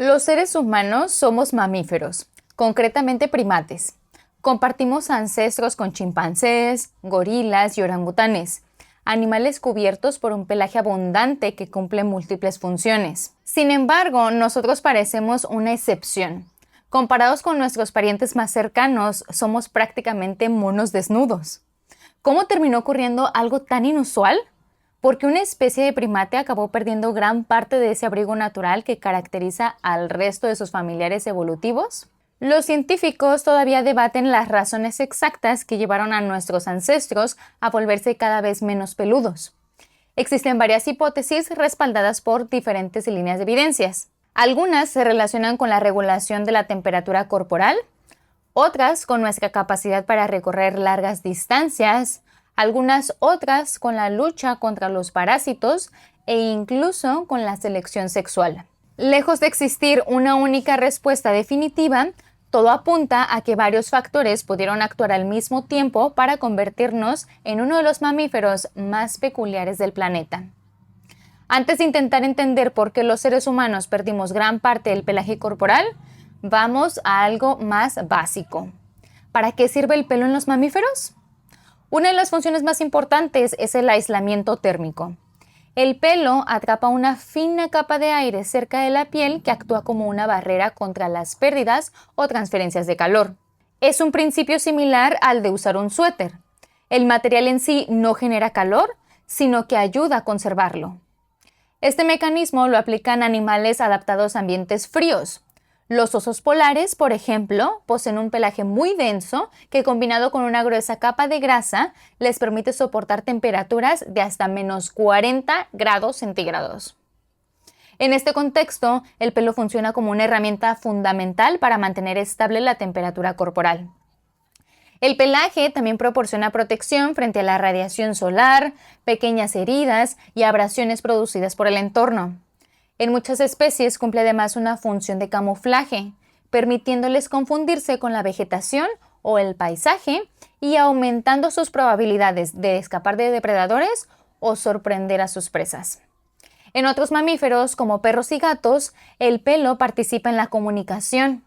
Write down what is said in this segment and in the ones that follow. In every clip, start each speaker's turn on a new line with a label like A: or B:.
A: Los seres humanos somos mamíferos, concretamente primates. Compartimos ancestros con chimpancés, gorilas y orangutanes, animales cubiertos por un pelaje abundante que cumple múltiples funciones. Sin embargo, nosotros parecemos una excepción. Comparados con nuestros parientes más cercanos, somos prácticamente monos desnudos. ¿Cómo terminó ocurriendo algo tan inusual? Porque una especie de primate acabó perdiendo gran parte de ese abrigo natural que caracteriza al resto de sus familiares evolutivos. Los científicos todavía debaten las razones exactas que llevaron a nuestros ancestros a volverse cada vez menos peludos. Existen varias hipótesis respaldadas por diferentes líneas de evidencias. Algunas se relacionan con la regulación de la temperatura corporal, otras con nuestra capacidad para recorrer largas distancias, algunas otras con la lucha contra los parásitos e incluso con la selección sexual. Lejos de existir una única respuesta definitiva, todo apunta a que varios factores pudieron actuar al mismo tiempo para convertirnos en uno de los mamíferos más peculiares del planeta. Antes de intentar entender por qué los seres humanos perdimos gran parte del pelaje corporal, vamos a algo más básico. ¿Para qué sirve el pelo en los mamíferos? Una de las funciones más importantes es el aislamiento térmico. El pelo atrapa una fina capa de aire cerca de la piel que actúa como una barrera contra las pérdidas o transferencias de calor. Es un principio similar al de usar un suéter. El material en sí no genera calor, sino que ayuda a conservarlo. Este mecanismo lo aplican animales adaptados a ambientes fríos. Los osos polares, por ejemplo, poseen un pelaje muy denso que, combinado con una gruesa capa de grasa, les permite soportar temperaturas de hasta menos 40 grados centígrados. En este contexto, el pelo funciona como una herramienta fundamental para mantener estable la temperatura corporal. El pelaje también proporciona protección frente a la radiación solar, pequeñas heridas y abrasiones producidas por el entorno. En muchas especies cumple además una función de camuflaje, permitiéndoles confundirse con la vegetación o el paisaje y aumentando sus probabilidades de escapar de depredadores o sorprender a sus presas. En otros mamíferos, como perros y gatos, el pelo participa en la comunicación.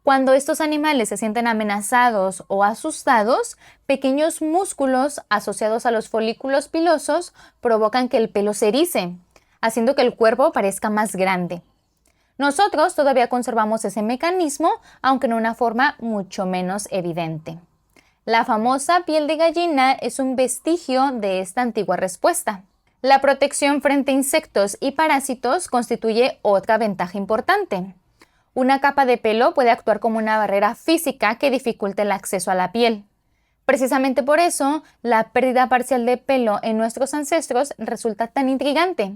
A: Cuando estos animales se sienten amenazados o asustados, pequeños músculos asociados a los folículos pilosos provocan que el pelo se erice, haciendo que el cuerpo parezca más grande. Nosotros todavía conservamos ese mecanismo, aunque en una forma mucho menos evidente. La famosa piel de gallina es un vestigio de esta antigua respuesta. La protección frente a insectos y parásitos constituye otra ventaja importante. Una capa de pelo puede actuar como una barrera física que dificulta el acceso a la piel. Precisamente por eso, la pérdida parcial de pelo en nuestros ancestros resulta tan intrigante.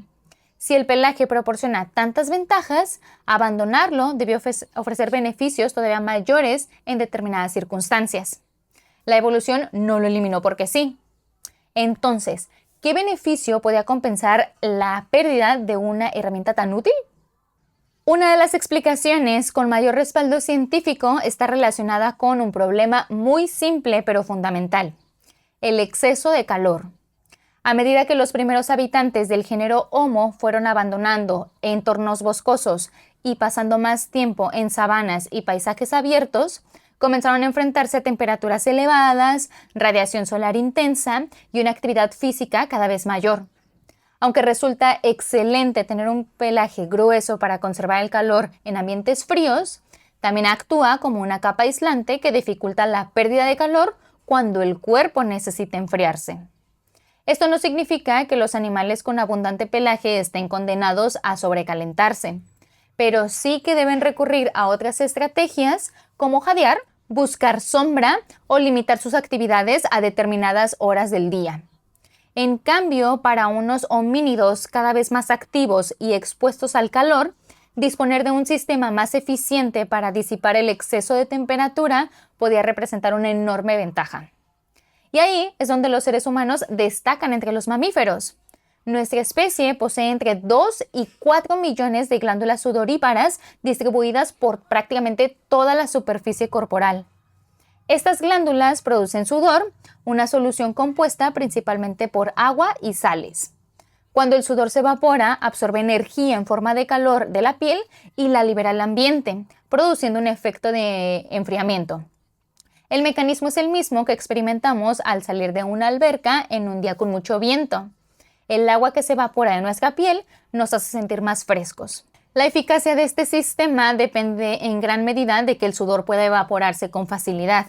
A: Si el pelaje proporciona tantas ventajas, abandonarlo debe ofrecer beneficios todavía mayores en determinadas circunstancias. La evolución no lo eliminó porque sí. Entonces, ¿qué beneficio podía compensar la pérdida de una herramienta tan útil? Una de las explicaciones con mayor respaldo científico está relacionada con un problema muy simple pero fundamental: el exceso de calor. A medida que los primeros habitantes del género Homo fueron abandonando entornos boscosos y pasando más tiempo en sabanas y paisajes abiertos, comenzaron a enfrentarse a temperaturas elevadas, radiación solar intensa y una actividad física cada vez mayor. Aunque resulta excelente tener un pelaje grueso para conservar el calor en ambientes fríos, también actúa como una capa aislante que dificulta la pérdida de calor cuando el cuerpo necesita enfriarse. Esto no significa que los animales con abundante pelaje estén condenados a sobrecalentarse, pero sí que deben recurrir a otras estrategias como jadear, buscar sombra o limitar sus actividades a determinadas horas del día. En cambio, para unos homínidos cada vez más activos y expuestos al calor, disponer de un sistema más eficiente para disipar el exceso de temperatura podía representar una enorme ventaja. Y ahí es donde los seres humanos destacan entre los mamíferos. Nuestra especie posee entre 2 y 4 millones de glándulas sudoríparas distribuidas por prácticamente toda la superficie corporal. Estas glándulas producen sudor, una solución compuesta principalmente por agua y sales. Cuando el sudor se evapora, absorbe energía en forma de calor de la piel y la libera al ambiente, produciendo un efecto de enfriamiento. El mecanismo es el mismo que experimentamos al salir de una alberca en un día con mucho viento. El agua que se evapora de nuestra piel nos hace sentir más frescos. La eficacia de este sistema depende en gran medida de que el sudor pueda evaporarse con facilidad.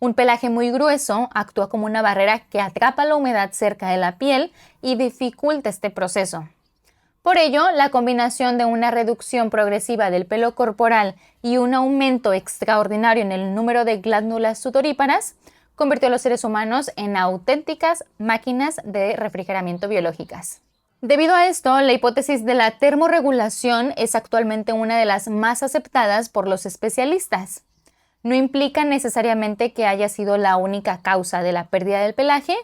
A: Un pelaje muy grueso actúa como una barrera que atrapa la humedad cerca de la piel y dificulta este proceso. Por ello, la combinación de una reducción progresiva del pelo corporal y un aumento extraordinario en el número de glándulas sudoríparas convirtió a los seres humanos en auténticas máquinas de refrigeramiento biológicas. Debido a esto, la hipótesis de la termorregulación es actualmente una de las más aceptadas por los especialistas. No implica necesariamente que haya sido la única causa de la pérdida del pelaje,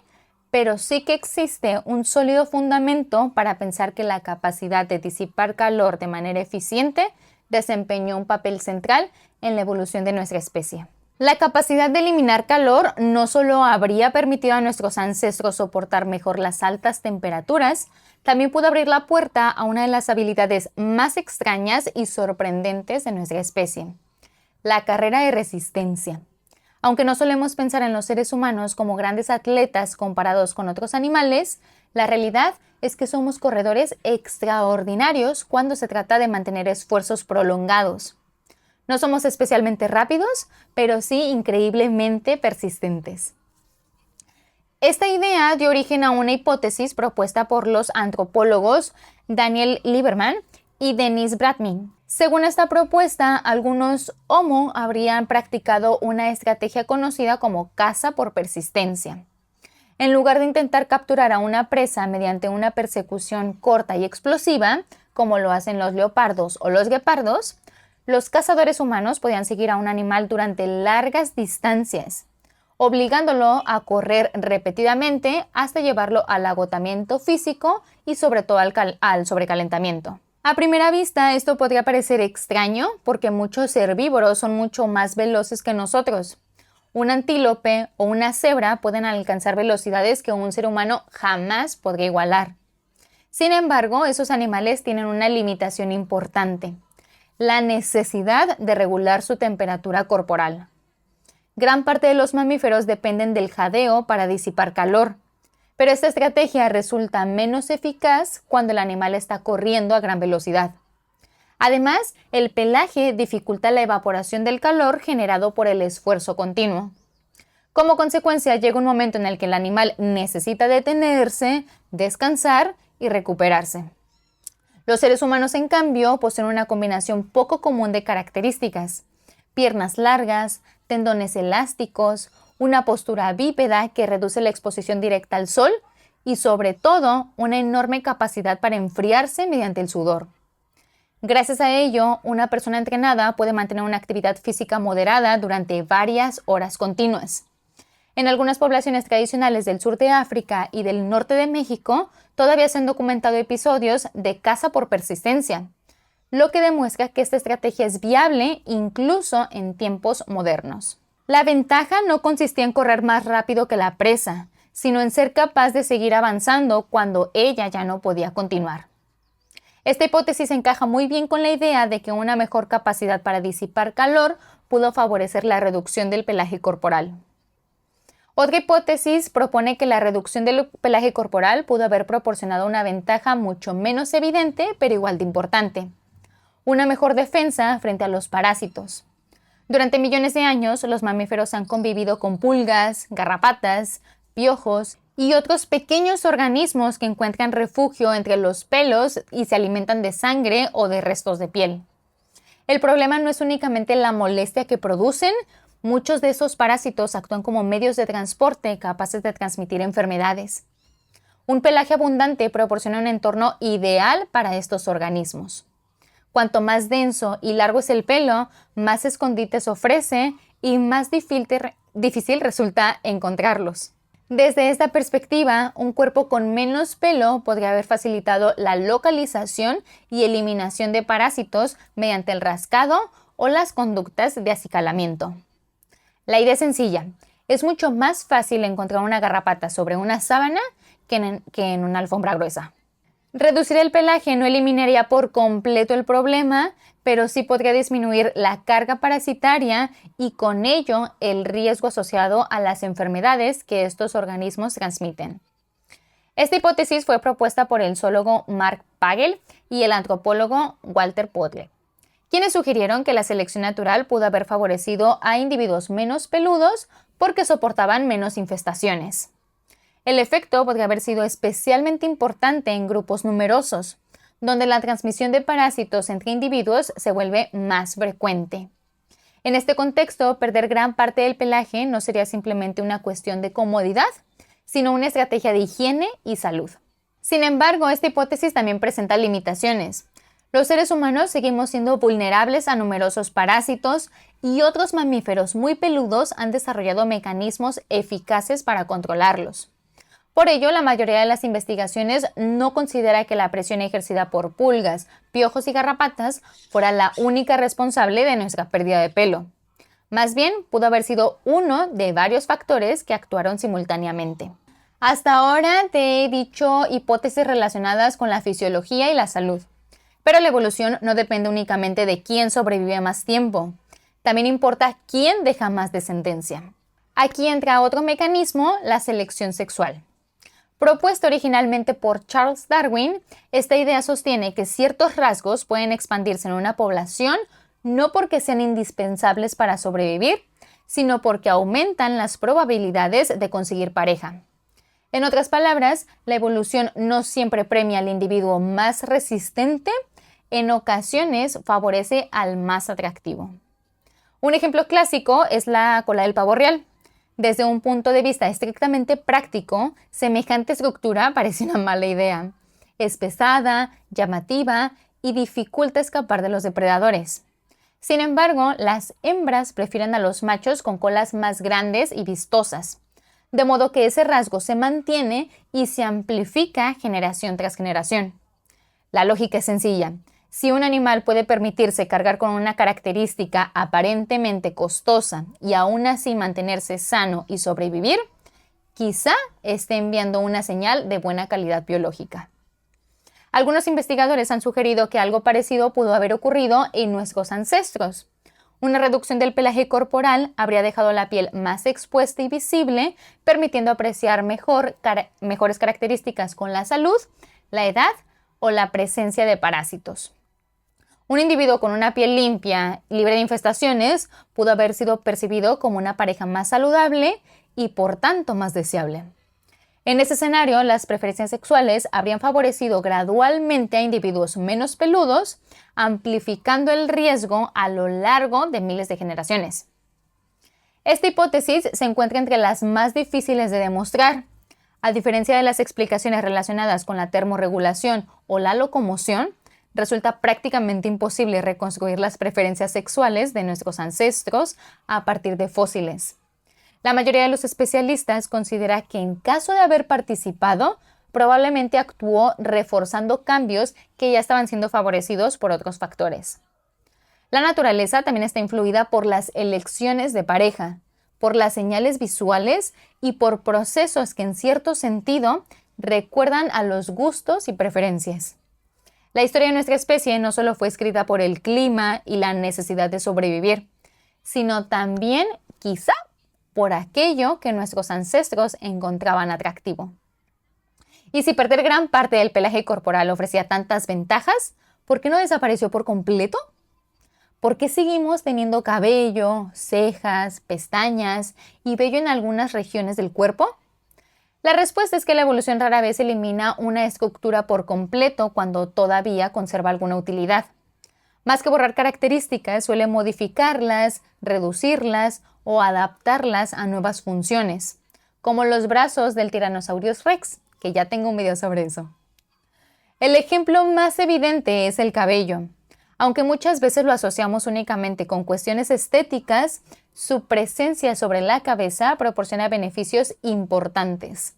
A: pero sí que existe un sólido fundamento para pensar que la capacidad de disipar calor de manera eficiente desempeñó un papel central en la evolución de nuestra especie. La capacidad de eliminar calor no solo habría permitido a nuestros ancestros soportar mejor las altas temperaturas, también pudo abrir la puerta a una de las habilidades más extrañas y sorprendentes de nuestra especie: la carrera de resistencia. Aunque no solemos pensar en los seres humanos como grandes atletas comparados con otros animales, la realidad es que somos corredores extraordinarios cuando se trata de mantener esfuerzos prolongados. No somos especialmente rápidos, pero sí increíblemente persistentes. Esta idea dio origen a una hipótesis propuesta por los antropólogos Daniel Lieberman y Dennis Bradman. Según esta propuesta, algunos Homo habrían practicado una estrategia conocida como caza por persistencia. En lugar de intentar capturar a una presa mediante una persecución corta y explosiva, como lo hacen los leopardos o los guepardos, los cazadores humanos podían seguir a un animal durante largas distancias, obligándolo a correr repetidamente hasta llevarlo al agotamiento físico y sobre todo al sobrecalentamiento. A primera vista, esto podría parecer extraño porque muchos herbívoros son mucho más veloces que nosotros. Un antílope o una cebra pueden alcanzar velocidades que un ser humano jamás podría igualar. Sin embargo, esos animales tienen una limitación importante: la necesidad de regular su temperatura corporal. Gran parte de los mamíferos dependen del jadeo para disipar calor, pero esta estrategia resulta menos eficaz cuando el animal está corriendo a gran velocidad. Además, el pelaje dificulta la evaporación del calor generado por el esfuerzo continuo. Como consecuencia, llega un momento en el que el animal necesita detenerse, descansar y recuperarse. Los seres humanos, en cambio, poseen una combinación poco común de características: piernas largas, tendones elásticos, una postura bípeda que reduce la exposición directa al sol y, sobre todo, una enorme capacidad para enfriarse mediante el sudor. Gracias a ello, una persona entrenada puede mantener una actividad física moderada durante varias horas continuas. En algunas poblaciones tradicionales del sur de África y del norte de México, todavía se han documentado episodios de caza por persistencia, lo que demuestra que esta estrategia es viable incluso en tiempos modernos. La ventaja no consistía en correr más rápido que la presa, sino en ser capaz de seguir avanzando cuando ella ya no podía continuar. Esta hipótesis encaja muy bien con la idea de que una mejor capacidad para disipar calor pudo favorecer la reducción del pelaje corporal. Otra hipótesis propone que la reducción del pelaje corporal pudo haber proporcionado una ventaja mucho menos evidente, pero igual de importante: una mejor defensa frente a los parásitos. Durante millones de años, los mamíferos han convivido con pulgas, garrapatas, piojos y otros pequeños organismos que encuentran refugio entre los pelos y se alimentan de sangre o de restos de piel. El problema no es únicamente la molestia que producen. Muchos de esos parásitos actúan como medios de transporte capaces de transmitir enfermedades. Un pelaje abundante proporciona un entorno ideal para estos organismos. Cuanto más denso y largo es el pelo, más escondites ofrece y más difícil resulta encontrarlos. Desde esta perspectiva, un cuerpo con menos pelo podría haber facilitado la localización y eliminación de parásitos mediante el rascado o las conductas de acicalamiento. La idea es sencilla: es mucho más fácil encontrar una garrapata sobre una sábana que en una alfombra gruesa. Reducir el pelaje no eliminaría por completo el problema, pero sí podría disminuir la carga parasitaria y con ello el riesgo asociado a las enfermedades que estos organismos transmiten. Esta hipótesis fue propuesta por el zoólogo Mark Pagel y el antropólogo Walter Podle, quienes sugirieron que la selección natural pudo haber favorecido a individuos menos peludos porque soportaban menos infestaciones. El efecto podría haber sido especialmente importante en grupos numerosos, donde la transmisión de parásitos entre individuos se vuelve más frecuente. En este contexto, perder gran parte del pelaje no sería simplemente una cuestión de comodidad, sino una estrategia de higiene y salud. Sin embargo, esta hipótesis también presenta limitaciones. Los seres humanos seguimos siendo vulnerables a numerosos parásitos y otros mamíferos muy peludos han desarrollado mecanismos eficaces para controlarlos. Por ello, la mayoría de las investigaciones no considera que la presión ejercida por pulgas, piojos y garrapatas fuera la única responsable de nuestra pérdida de pelo. Más bien, pudo haber sido uno de varios factores que actuaron simultáneamente. Hasta ahora te he dicho hipótesis relacionadas con la fisiología y la salud, pero la evolución no depende únicamente de quién sobrevive más tiempo. También importa quién deja más descendencia. Aquí entra otro mecanismo, la selección sexual. Propuesto originalmente por Charles Darwin, esta idea sostiene que ciertos rasgos pueden expandirse en una población no porque sean indispensables para sobrevivir, sino porque aumentan las probabilidades de conseguir pareja. En otras palabras, la evolución no siempre premia al individuo más resistente, en ocasiones favorece al más atractivo. Un ejemplo clásico es la cola del pavo real. Desde un punto de vista estrictamente práctico, semejante estructura parece una mala idea. Es pesada, llamativa y dificulta escapar de los depredadores. Sin embargo, las hembras prefieren a los machos con colas más grandes y vistosas, de modo que ese rasgo se mantiene y se amplifica generación tras generación. La lógica es sencilla. Si un animal puede permitirse cargar con una característica aparentemente costosa y aún así mantenerse sano y sobrevivir, quizá esté enviando una señal de buena calidad biológica. Algunos investigadores han sugerido que algo parecido pudo haber ocurrido en nuestros ancestros. Una reducción del pelaje corporal habría dejado la piel más expuesta y visible, permitiendo apreciar mejores características con la salud, la edad o la presencia de parásitos. Un individuo con una piel limpia, libre de infestaciones, pudo haber sido percibido como una pareja más saludable y por tanto más deseable. En ese escenario, las preferencias sexuales habrían favorecido gradualmente a individuos menos peludos, amplificando el riesgo a lo largo de miles de generaciones. Esta hipótesis se encuentra entre las más difíciles de demostrar. A diferencia de las explicaciones relacionadas con la termorregulación o la locomoción, resulta prácticamente imposible reconstruir las preferencias sexuales de nuestros ancestros a partir de fósiles. La mayoría de los especialistas considera que en caso de haber participado, probablemente actuó reforzando cambios que ya estaban siendo favorecidos por otros factores. La naturaleza también está influida por las elecciones de pareja, por las señales visuales y por procesos que en cierto sentido recuerdan a los gustos y preferencias. La historia de nuestra especie no solo fue escrita por el clima y la necesidad de sobrevivir, sino también, quizá, por aquello que nuestros ancestros encontraban atractivo. Y si perder gran parte del pelaje corporal ofrecía tantas ventajas, ¿por qué no desapareció por completo? ¿Por qué seguimos teniendo cabello, cejas, pestañas y vello en algunas regiones del cuerpo? La respuesta es que la evolución rara vez elimina una estructura por completo cuando todavía conserva alguna utilidad. Más que borrar características, suele modificarlas, reducirlas o adaptarlas a nuevas funciones, como los brazos del Tyrannosaurus Rex, que ya tengo un video sobre eso. El ejemplo más evidente es el cabello. Aunque muchas veces lo asociamos únicamente con cuestiones estéticas, su presencia sobre la cabeza proporciona beneficios importantes.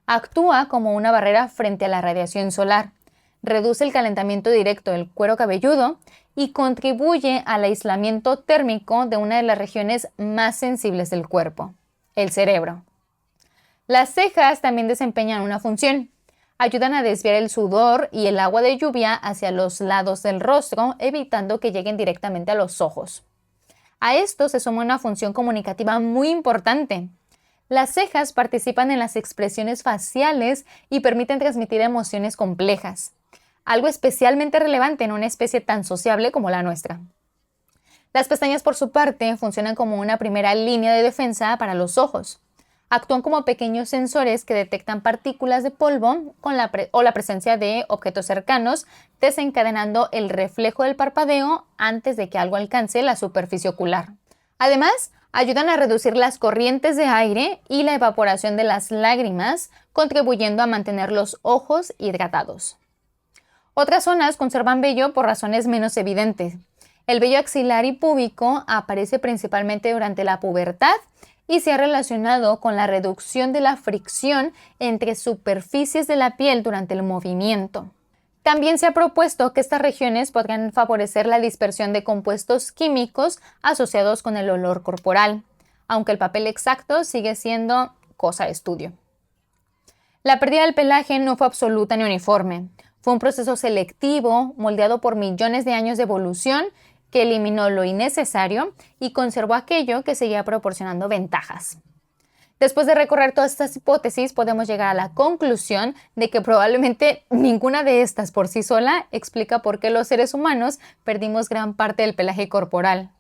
A: Actúa como una barrera frente a la radiación solar, reduce el calentamiento directo del cuero cabelludo y contribuye al aislamiento térmico de una de las regiones más sensibles del cuerpo, el cerebro. Las cejas también desempeñan una función. Ayudan a desviar el sudor y el agua de lluvia hacia los lados del rostro, evitando que lleguen directamente a los ojos. A esto se suma una función comunicativa muy importante. Las cejas participan en las expresiones faciales y permiten transmitir emociones complejas, algo especialmente relevante en una especie tan sociable como la nuestra. Las pestañas, por su parte, funcionan como una primera línea de defensa para los ojos. Actúan como pequeños sensores que detectan partículas de polvo o la presencia de objetos cercanos, desencadenando el reflejo del parpadeo antes de que algo alcance la superficie ocular. Además, ayudan a reducir las corrientes de aire y la evaporación de las lágrimas, contribuyendo a mantener los ojos hidratados. Otras zonas conservan vello por razones menos evidentes. El vello axilar y púbico aparece principalmente durante la pubertad y se ha relacionado con la reducción de la fricción entre superficies de la piel durante el movimiento. También se ha propuesto que estas regiones podrían favorecer la dispersión de compuestos químicos asociados con el olor corporal, aunque el papel exacto sigue siendo cosa de estudio. La pérdida del pelaje no fue absoluta ni uniforme. Fue un proceso selectivo, moldeado por millones de años de evolución, que eliminó lo innecesario y conservó aquello que seguía proporcionando ventajas. Después de recorrer todas estas hipótesis, podemos llegar a la conclusión de que probablemente ninguna de estas por sí sola explica por qué los seres humanos perdimos gran parte del pelaje corporal.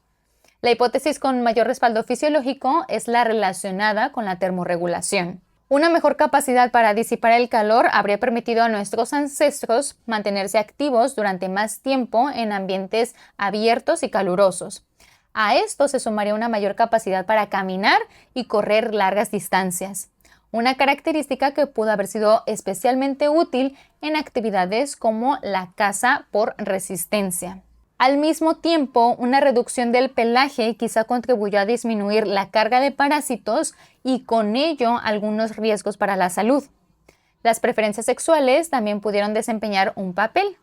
A: La hipótesis con mayor respaldo fisiológico es la relacionada con la termorregulación. Una mejor capacidad para disipar el calor habría permitido a nuestros ancestros mantenerse activos durante más tiempo en ambientes abiertos y calurosos. A esto se sumaría una mayor capacidad para caminar y correr largas distancias, una característica que pudo haber sido especialmente útil en actividades como la caza por resistencia. Al mismo tiempo, una reducción del pelaje quizá contribuyó a disminuir la carga de parásitos y con ello algunos riesgos para la salud. Las preferencias sexuales también pudieron desempeñar un papel.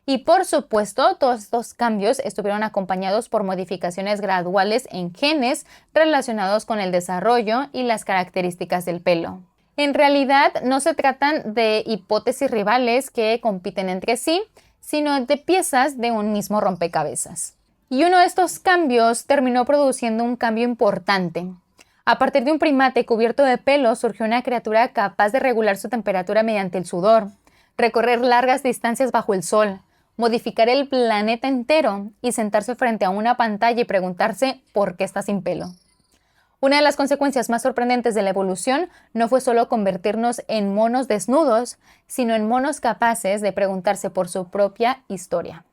A: Y por supuesto, todos estos cambios estuvieron acompañados por modificaciones graduales en genes relacionados con el desarrollo y las características del pelo. En realidad, no se tratan de hipótesis rivales que compiten entre sí, sino de piezas de un mismo rompecabezas. Y uno de estos cambios terminó produciendo un cambio importante. A partir de un primate cubierto de pelo surgió una criatura capaz de regular su temperatura mediante el sudor, recorrer largas distancias bajo el sol, modificar el planeta entero y sentarse frente a una pantalla y preguntarse ¿por qué está sin pelo? Una de las consecuencias más sorprendentes de la evolución no fue solo convertirnos en monos desnudos, sino en monos capaces de preguntarse por su propia historia.